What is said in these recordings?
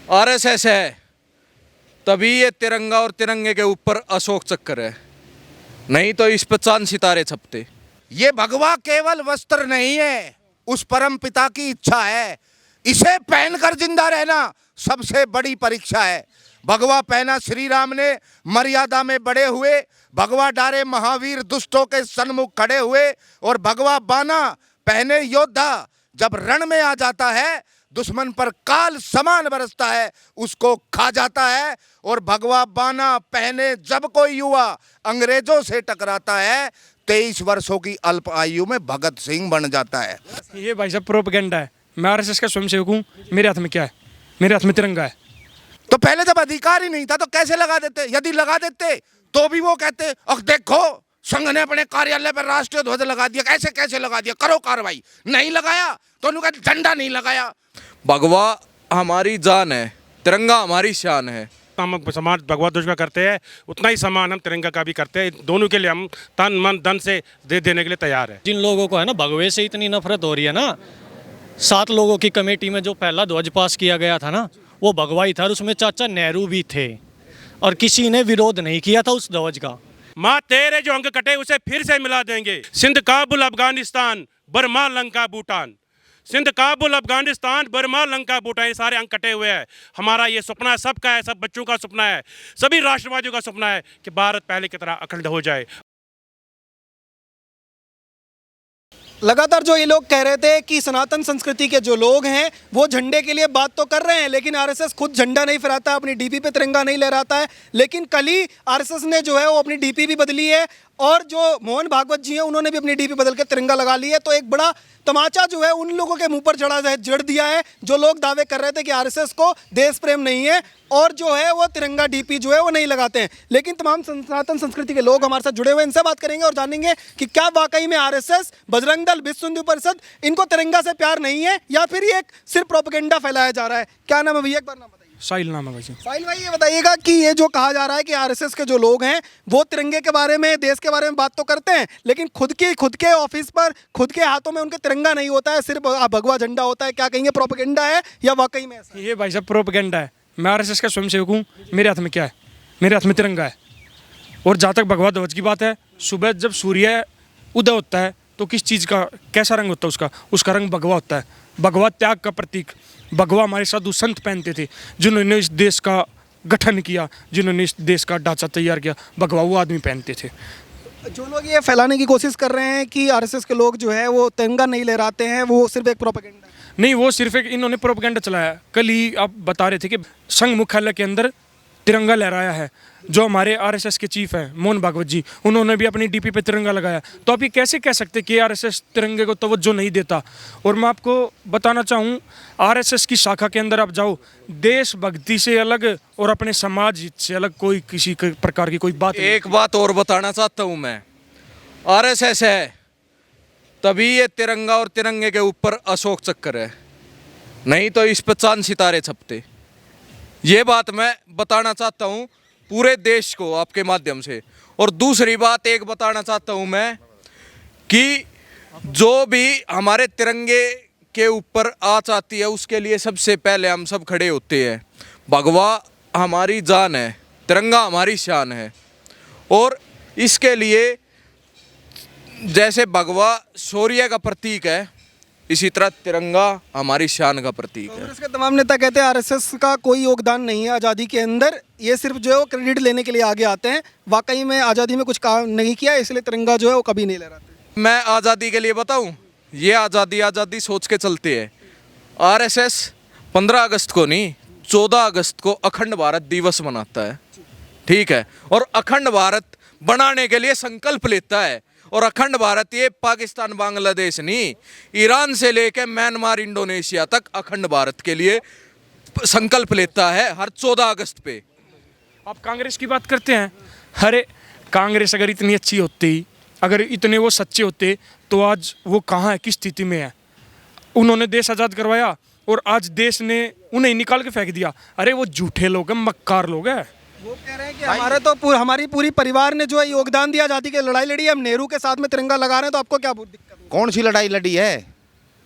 RSS है तभी ये तिरंगा और तिरंगे के ऊपर अशोक चक्र है, नहीं तो इस पर चांद सितारे छपते। ये भगवा केवल वस्त्र नहीं है, उस परम पिता की इच्छा है। इसे पहनकर जिंदा रहना सबसे बड़ी परीक्षा है। भगवा पहना श्री राम ने, मर्यादा में बड़े हुए। भगवा डारे महावीर दुष्टों के सन्मुख खड़े हुए। और भगवा बाना पहने योद्धा जब रण में आ जाता है, दुश्मन पर काल समान बरसता है, उसको खा जाता है। और भगवा बाना पहने जब कोई युवा अंग्रेजों से टकराता है, 23 वर्षों की अल्प आयु में भगत सिंह बन जाता है। ये भाई साहब प्रोपेगेंडा है। मैं आरएसएस का स्वयंसेवक हूँ, मेरे हाथ में क्या है? मेरे हाथ में तिरंगा है। तो पहले जब अधिकार ही नहीं था तो कैसे लगा देते? यदि लगा देते तो भी वो कहते अब देखो संघ ने अपने कार्यालय पर राष्ट्रीय ध्वज लगा दिया, कैसे कैसे लगा दिया, करो कार्रवाई। नहीं लगाया तो उन्होंने कहा झंडा नहीं लगाया। भगवा हमारी जान है, तिरंगा हमारी शान है। हम समाज भगवा ध्वज का करते हैं, उतना ही सम्मान हम तिरंगा का भी करते हैं। दोनों के लिए हम तन मन धन से दे देने के लिए तैयार है। जिन लोगों को है ना भगवे से इतनी नफरत हो रही है ना, 7 लोगों की कमेटी में जो पहला ध्वज पास किया गया था ना, वो भगवा ही था। और उसमें चाचा नेहरू भी थे और किसी ने विरोध नहीं किया था उस ध्वज का। माँ तेरे जो अंग कटे उसे फिर से मिला देंगे। सिंध काबुल अफगानिस्तान बर्मा लंका भूटान, सिंध काबुल अफगानिस्तान बर्मा लंका भूटान, ये सारे अंग कटे हुए हैं। हमारा ये सपना है, सबका है, सब बच्चों का सपना है, सभी राष्ट्रवादियों का सपना है कि भारत पहले की तरह अखंड हो जाए। लगातार जो ये लोग कह रहे थे कि सनातन संस्कृति के जो लोग हैं वो झंडे के लिए बात तो कर रहे हैं, लेकिन आरएसएस खुद झंडा नहीं फहराता, अपनी डीपी पे तिरंगा नहीं लहराता है। लेकिन कल ही आरएसएस ने जो है वो अपनी डीपी भी बदली है और जो मोहन भागवत जी हैं उन्होंने भी अपनी डीपी बदल के तिरंगा लगा ली है। तो एक बड़ा तमाचा जो है उन लोगों के मुंह पर जड़ दिया है जो लोग दावे कर रहे थे कि आरएसएस को देश प्रेम नहीं है और जो है वो तिरंगा डीपी जो है वो नहीं लगाते हैं। लेकिन तमाम सनातन संस्कृति के लोग हमारे साथ जुड़े हुए हैं, इनसे बात करेंगे और जानेंगे कि क्या वाकई में आरएसएस, बजरंग दल, विश्व हिंदू परिषद इनको तिरंगा से प्यार नहीं है या फिर ये एक सिर्फ प्रोपेगेंडा फैलाया जा रहा है। क्या नाम है भैया, एक बार नाम बताइए। साहिल नाम है भाई साहब। साहिल भाई ये बताइएगा कि ये जो कहा जा रहा है कि आरएसएस के जो लोग हैं वो तिरंगे के बारे में, देश के बारे में बात तो करते हैं, लेकिन खुद के ऑफिस पर खुद के हाथों में उनके तिरंगा नहीं होता है, सिर्फ भगवा झंडा होता है। क्या कहेंगे, प्रोपेगेंडा है या वाकई में ऐसा? ये भाई साहब प्रोपेगेंडा है। मैं आरएसएस का स्वयंसेवक हूँ, मेरे हाथ में क्या है? मेरे हाथ में तिरंगा है। और जहाँ तक भगवा ध्वज की बात है, सुबह जब सूर्य उदय होता है तो किस चीज़ का कैसा रंग होता है? उसका रंग भगवा होता है। भगवा त्याग का प्रतीक। भगवा हमारे साधु संत पहनते थे जिन्होंने इस देश का गठन किया, जिन्होंने इस देश का ढांचा तैयार किया, भगवा वो आदमी पहनते थे। जो लोग ये फैलाने की कोशिश कर रहे हैं कि आरएसएस के लोग जो है वो तिरंगा नहीं लहराते हैं, वो सिर्फ एक प्रोपेगेंडा है। नहीं, वो सिर्फ एक इन्होंने प्रोपेगेंडा चलाया। कल ही आप बता रहे थे कि संघ मुख्यालय के अंदर तिरंगा लहराया है। जो हमारे आरएसएस के चीफ हैं मोहन भागवत जी, उन्होंने भी अपनी डीपी पे तिरंगा लगाया। तो आप ये कैसे कह सकते कि आरएसएस तिरंगे को तवज्जो नहीं देता? और मैं आपको बताना चाहूँ, आरएसएस की शाखा के अंदर आप जाओ, देशभक्ति से अलग और अपने समाज हित से अलग कोई किसी प्रकार की कोई बात नहीं। एक बात और बताना चाहता हूँ मैं, आरएसएस है तभी ये तिरंगा और तिरंगे के ऊपर अशोक चक्र है, नहीं तो इस पर चांद सितारे छपते। ये बात मैं बताना चाहता हूँ पूरे देश को आपके माध्यम से। और दूसरी बात एक बताना चाहता हूँ मैं कि जो भी हमारे तिरंगे के ऊपर आँच आती है उसके लिए सबसे पहले हम सब खड़े होते हैं। भगवा हमारी जान है, तिरंगा हमारी शान है। और इसके लिए जैसे भगवा शौर्य का प्रतीक है, इसी तरह तिरंगा हमारी शान का प्रतीक है। कांग्रेस के तमाम नेता कहते हैं आरएसएस का कोई योगदान नहीं है आज़ादी के अंदर, ये सिर्फ जो है वो क्रेडिट लेने के लिए आगे आते हैं। वाकई में आज़ादी में कुछ काम नहीं किया, इसलिए तिरंगा जो है वो कभी नहीं लहराते। मैं आज़ादी के लिए बताऊं, ये आज़ादी सोच के चलते हैं। आरएसएस 15 अगस्त को नहीं, 14 अगस्त को अखंड भारत दिवस मनाता है, ठीक है? और अखंड भारत बनाने के लिए संकल्प लेता है। और अखंड भारत ये पाकिस्तान, बांग्लादेश नहीं, ईरान से लेकर म्यांमार, इंडोनेशिया तक अखंड भारत के लिए संकल्प लेता है हर 14 अगस्त पे। आप कांग्रेस की बात करते हैं। अरे कांग्रेस अगर इतनी अच्छी होती, अगर इतने वो सच्चे होते तो आज वो कहाँ है, किस स्थिति में है? उन्होंने देश आज़ाद करवाया और आज देश ने उन्हें निकाल के फेंक दिया। अरे वो झूठे लोग हैं, मक्कार लोग हैं। वो कह रहे हैं कि हमारी पूरी परिवार ने जो है योगदान दिया, आज़ादी की लड़ाई लड़ी है, हम नेहरू के साथ में तिरंगा लगा रहे हैं, तो आपको क्या दिक्कत है? कौन सी लड़ाई लड़ी है?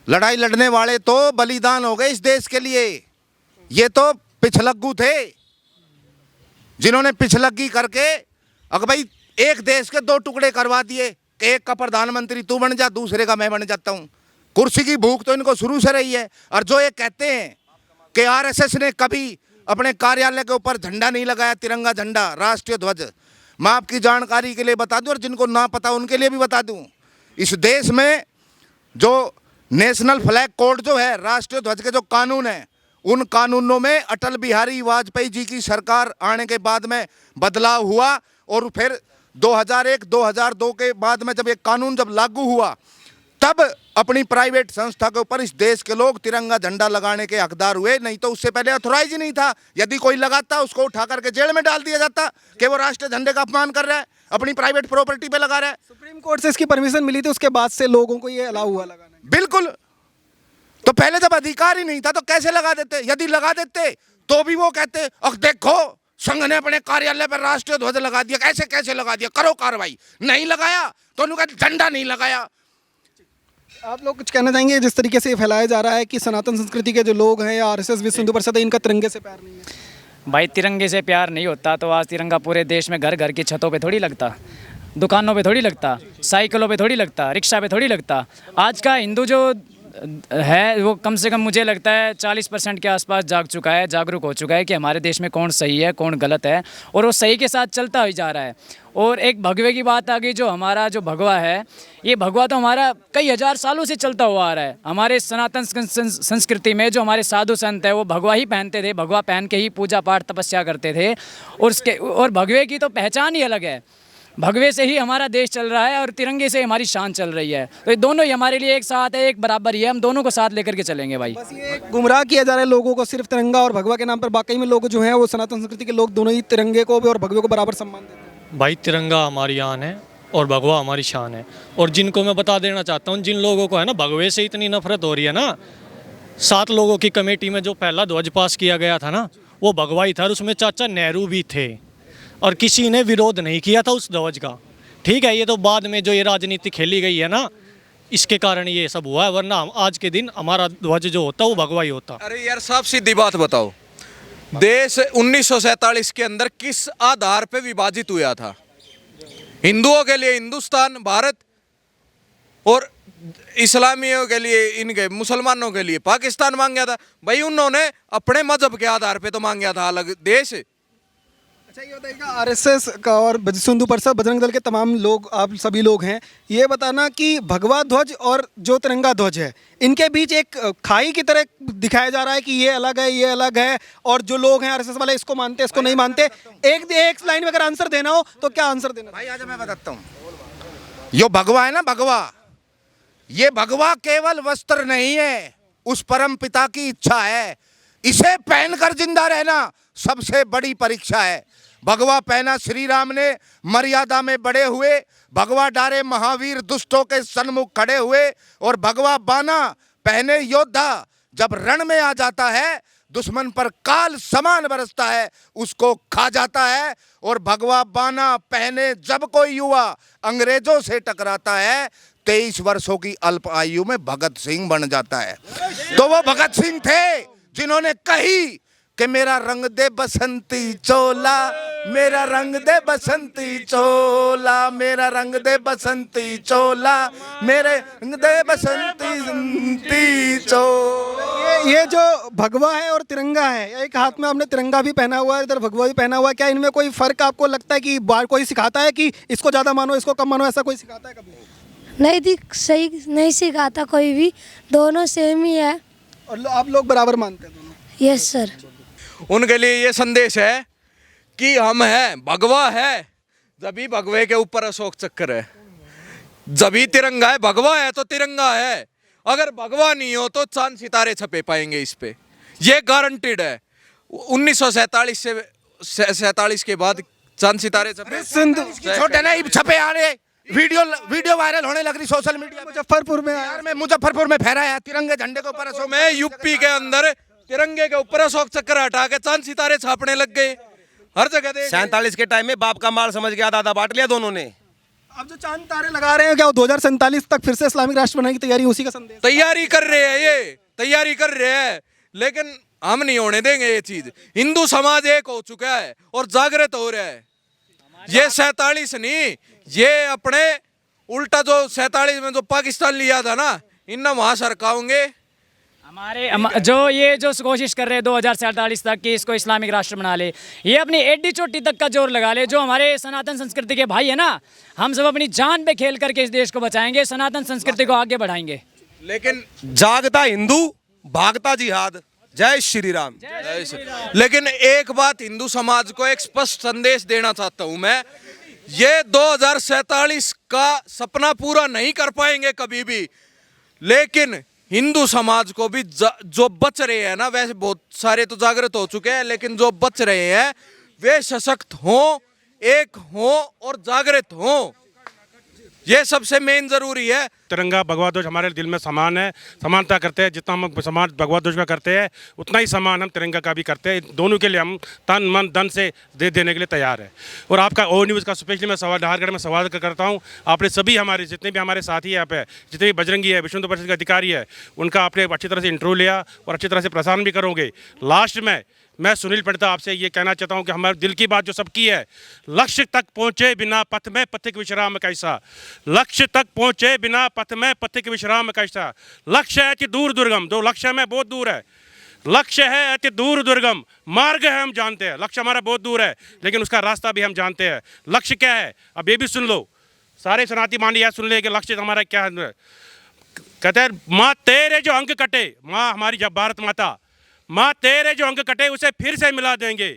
लड़ाई लड़ने वाले तो बलिदान हो गए इस देश के लिए। ये तो पिछलग्गू थे, जिन्होंने पिछलग्गी करके अगर भाई एक देश के दो टुकड़े करवा दिए कि एक का प्रधानमंत्री तू बन जा, दूसरे का मैं बन जाता हूँ। कुर्सी की भूख तो इनको शुरू से रही है। और जो ये कहते हैं कि आरएसएस ने कभी अपने कार्यालय के ऊपर झंडा नहीं लगाया, तिरंगा झंडा, राष्ट्रीय ध्वज, मैं आपकी जानकारी के लिए बता दूं और जिनको ना पता उनके लिए भी बता दूं, इस देश में जो नेशनल फ्लैग कोड जो है, राष्ट्रीय ध्वज के जो कानून है, उन कानूनों में अटल बिहारी वाजपेयी जी की सरकार आने के बाद में बदलाव हुआ और फिर 2001-2002 के बाद में जब ये कानून जब लागू हुआ तब अपनी प्राइवेट संस्था के ऊपर इस देश के लोग तिरंगा झंडा लगाने के हकदार हुए। नहीं तो उससे पहले ऑथोराइज ही नहीं था। यदि कोई लगाता उसको उठा करके जेल में डाल दिया जाता कि वो राष्ट्रीय झंडे का अपमान कर रहा है, अपनी प्राइवेट प्रॉपर्टी पे लगा रहा है। सुप्रीम कोर्ट से इसकी परमिशन मिली थी, उसके बाद से लोगों को ये अलाउ हुआ लगाना। बिल्कुल। तो पहले जब अधिकार ही नहीं था तो कैसे लगा देते? यदि लगा देते तो भी वो कहते अब देखो संघ ने अपने कार्यालय पर राष्ट्रीय ध्वज लगा दिया, कैसे कैसे लगा दिया, करो कार्रवाई। नहीं लगाया तो उन्होंने कहा झंडा नहीं लगाया। आप लोग कुछ कहना चाहेंगे? जिस तरीके से ये फैलाया जा रहा है कि सनातन संस्कृति के जो लोग हैं या आरएसएस विश्व हिंदू परिषद है, इनका तिरंगे से प्यार नहीं है। भाई तिरंगे से प्यार नहीं होता तो आज तिरंगा पूरे देश में घर घर की छतों पे थोड़ी लगता, दुकानों पे थोड़ी लगता, साइकिलों पे थोड़ी लगता, रिक्शा पे थोड़ी लगता। आज का हिंदू जो है वो कम से कम मुझे लगता है 40% के आसपास जाग चुका है, जागरूक हो चुका है कि हमारे देश में कौन सही है कौन गलत है, और वो सही के साथ चलता ही जा रहा है। और एक भगवे की बात आ गई, जो हमारा जो भगवा है, ये भगवा तो हमारा कई हजार सालों से चलता हुआ आ रहा है। हमारे सनातन संस्कृति में जो हमारे साधु संत है वो भगवा ही पहनते थे, भगवा पहन के ही पूजा पाठ तपस्या करते थे। और भगवे की तो पहचान ही अलग है। भगवे से ही हमारा देश चल रहा है और तिरंगे से हमारी शान चल रही है। तो ये दोनों ही हमारे लिए एक साथ है, एक बराबर ही है। हम दोनों को साथ लेकर के चलेंगे भाई। बस ये गुमराह किया जा रहा है लोगों को सिर्फ तिरंगा और भगवा के नाम पर। बाकी में लोग जो हैं वो सनातन संस्कृति के लोग दोनों ही तिरंगे को भी और भगवे को बराबर सम्मान देते हैं। भाई तिरंगा हमारी आन है और भगवा हमारी शान है। और जिनको मैं बता देना चाहता हूँ, जिन लोगों को है ना भगवे से इतनी नफरत हो रही है ना, 7 लोगों की कमेटी में जो पहला ध्वज पास किया गया था ना, वो भगवा ही था और उसमें चाचा नेहरू भी थे और किसी ने विरोध नहीं किया था उस ध्वज का। ठीक है, ये तो बाद में जो ये राजनीति खेली गई है ना, इसके कारण ये सब हुआ है, वरना आज के दिन हमारा ध्वज जो होता वो भगवा ही होता। अरे यार साहब सीधी बात बताओ, देश 1947 के अंदर किस आधार पे विभाजित हुआ था? हिंदुओं के लिए हिंदुस्तान भारत और इस्लामियों के लिए इनके मुसलमानों के लिए पाकिस्तान मांगा था। भाई उन्होंने अपने मजहब के आधार पे तो मांगा था अलग देश। अच्छा ये बताइएगा, आरएसएस का और विश्व हिंदू परिषद, बजरंग दल के तमाम लोग, आप सभी लोग हैं, ये बताना कि भगवा ध्वज और जो तिरंगा ध्वज है, इनके बीच एक खाई की तरह दिखाया जा रहा है कि ये अलग है, ये अलग है, और जो लोग हैं आरएसएस वाले इसको मानते हैं, इसको नहीं मानते। एक लाइन में अगर आंसर देना हो तो क्या आंसर देना? भाई आज मैं बताता हूँ, यो भगवा है ना, भगवा, ये भगवा केवल वस्त्र नहीं है, उस परम पिता की इच्छा है। इसे पहनकर जिंदा रहना सबसे बड़ी परीक्षा है। भगवा पहना श्री राम ने, मर्यादा में बड़े हुए, भगवा डारे महावीर दुष्टों के सन्मुख खड़े हुए, और भगवा बाना पहने योद्धा जब रण में आ जाता है, दुश्मन पर काल समान बरसता है, उसको खा जाता है। और भगवा बाना पहने जब कोई युवा अंग्रेजों से टकराता है, 23 वर्षों की अल्प आयु में भगत सिंह बन जाता है। तो वो भगत सिंह थे जिन्होंने कही कि मेरा रंग दे बसंती चोला, मेरा रंग दे बसंती चोला, मेरा रंग दे बसंती चोला, मेरे रंग दे बसंती चोला। ये जो भगवा है और तिरंगा है, एक हाथ में आपने तिरंगा भी पहना हुआ है, इधर भगवा भी पहना हुआ है, क्या इनमें कोई फर्क आपको लगता है कि बार कोई सिखाता है कि इसको ज़्यादा मानो इसको कम मानो, ऐसा कोई सिखाता है कभी? नहीं, सही नहीं सिखाता कोई भी, दोनों सेम ही है। और आप लोग बराबर मानते हैं दोनों? Yes sir. उनके लिए ये संदेश है कि हम हैं, भगवा है, जभी भगवे के ऊपर अशोक चक्र है, जभी तिरंगा है, भगवा है तो तिरंगा है। अगर भगवा नहीं हो तो चांद सितारे छपे पाएंगे इस पे, ये गारंटीड है। 1947 के बाद चांद सितारे छपे, छोटे नहीं छपे आ रहे, वीडियो वायरल होने लग रही सोशल मीडिया। मुजफ्फरपुर में बिहार में मुजफ्फरपुर में फहराया तिरंगे झंडे के ऊपर अशोक। मैं यूपी के अंदर तिरंगे के ऊपर अशोक चक्र हटा के चांद सितारे छापने लग गए हर जगह। 47 के टाइम में बाप का माल समझ गया, दादा बांट लिया दोनों ने। अब जो चांद तारे लगा रहे हैं, क्या 2047 तक फिर से इस्लामिक राष्ट्र बनाने की तैयारी, उसी का संदेश? तैयारी कर रहे हैं, ये तैयारी कर रहे हैं, लेकिन हम नहीं होने देंगे ये चीज। हिंदू समाज एक हो चुका है और जागृत हो रहा है। ये 47 नहीं, ये अपने उल्टा जो 47 में जो पाकिस्तान लिया था ना, इन वहां सरकाओगे। जो ये जो कोशिश कर रहे हैं 2047 तक कि इसको इस्लामिक राष्ट्र बना ले, ये अपनी एडी चोटी तक का जोर लगा ले। जो हमारे सनातन संस्कृति के भाई है ना, हम सब अपनी जान पे खेल करके इस देश को बचाएंगे, सनातन संस्कृति को आगे बढ़ाएंगे। लेकिन जागता हिंदू भागता जिहाद। जय श्री राम। लेकिन एक बात हिंदू समाज को एक स्पष्ट संदेश देना चाहता हूं मैं, ये 2047 का सपना पूरा नहीं कर पाएंगे कभी भी, लेकिन हिंदू समाज को भी जो बच रहे हैं ना, वैसे बहुत सारे तो जागृत हो चुके हैं, लेकिन जो बच रहे हैं वे सशक्त हों, एक हों और जागृत हों। ये सबसे मेन जरूरी है। तिरंगा भगवा ध्वज हमारे दिल में समान है, समानता करते हैं। जितना हम समान भगवा ध्वज का करते हैं उतना ही समान हम तिरंगा का भी करते हैं। दोनों के लिए हम तन मन धन से दे देने के लिए तैयार है। और आपका ओ न्यूज़ का स्पेशली मैं सवाल नाहरगढ़ में सवाल करता हूँ, आपने सभी हमारे जितने भी हमारे साथी यहाँ पे, जितने भी बजरंगी है, विश्व हिंदू परिषद के अधिकारी है, उनका आपने अच्छी तरह से इंटरव्यू लिया और अच्छी तरह से प्रसारण भी करोगे। लास्ट में मैं सुनील पंडित आपसे ये कहना चाहता हूँ कि हमारे दिल की बात जो सबकी है, लक्ष्य तक पहुँचे बिना पथ में पथिक विश्राम कैसा, लक्ष्य तक पहुँचे बिना पथ में पथिक विश्राम कैसा। लक्ष्य है अति दूर दुर्गम, जो लक्ष्य में बहुत दूर है, लक्ष्य है अति दूर दुर्गम, मार्ग है हम जानते हैं। लक्ष्य हमारा बहुत दूर है लेकिन उसका रास्ता भी हम जानते हैं। लक्ष्य क्या है, अब ये भी सुन लो, सारे सनाती मान यह सुन ले कि लक्ष्य हमारा क्या है। कहते हैं माँ तेरे जो अंग कटे, माँ हमारी जब भारत माता, माँ तेरे जो अंग कटे उसे फिर से मिला देंगे,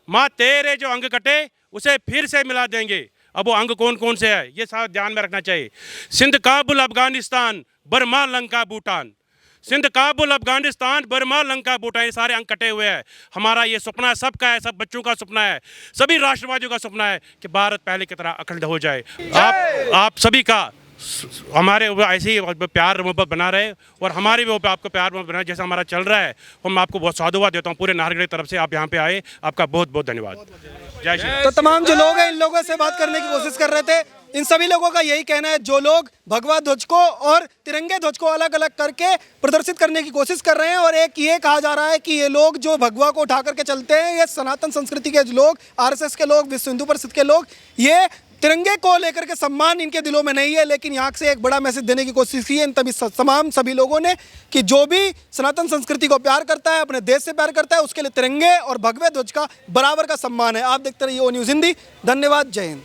माँ तेरे जो अंग कटे उसे फिर से मिला देंगे। अब वो अंग कौन कौन से है ये सारा ध्यान में रखना चाहिए। सिंध काबुल अफगानिस्तान बर्मा लंका भूटान, सिंध काबुल अफगानिस्तान बर्मा लंका भूटान, ये सारे अंग कटे हुए हैं। हमारा ये सपना सबका है, सब बच्चों का सपना है, सभी राष्ट्रवादियों का सपना है कि भारत पहले की तरह अखंड हो जाए। आप सभी का हमारे ऊपर ऐसे ही प्यार मोहब्बत बना रहे और हमारे भी ऊपर आपको प्यार मोहब्बत बना जैसा हमारा चल रहा है। मैं आपको बहुत साधुवाद देता हूँ पूरे नाहरगढ़ की तरफ से, आप यहाँ पे आए, आपका बहुत बहुत धन्यवाद। जय श्री राम। तो तमाम जो लोग हैं इन लोगों से बात करने की कोशिश कर रहे थे, इन सभी लोगों का यही कहना है, जो लोग भगवा ध्वज को और तिरंगे ध्वज को अलग अलग करके प्रदर्शित करने की कोशिश कर रहे हैं। और एक ये कहा जा रहा है कि ये लोग जो भगवा को उठा करके चलते हैं, ये सनातन संस्कृति के लोग, आरएसएस के लोग, विश्व हिंदू परिषद के लोग, ये तिरंगे को लेकर के सम्मान इनके दिलों में नहीं है। लेकिन यहाँ से एक बड़ा मैसेज देने की कोशिश की है इन तमाम सभी लोगों ने कि जो भी सनातन संस्कृति को प्यार करता है, अपने देश से प्यार करता है, उसके लिए तिरंगे और भगवे ध्वज का बराबर का सम्मान है। आप देखते रहिए ओ न्यूज़ हिंदी। धन्यवाद। जय हिंद।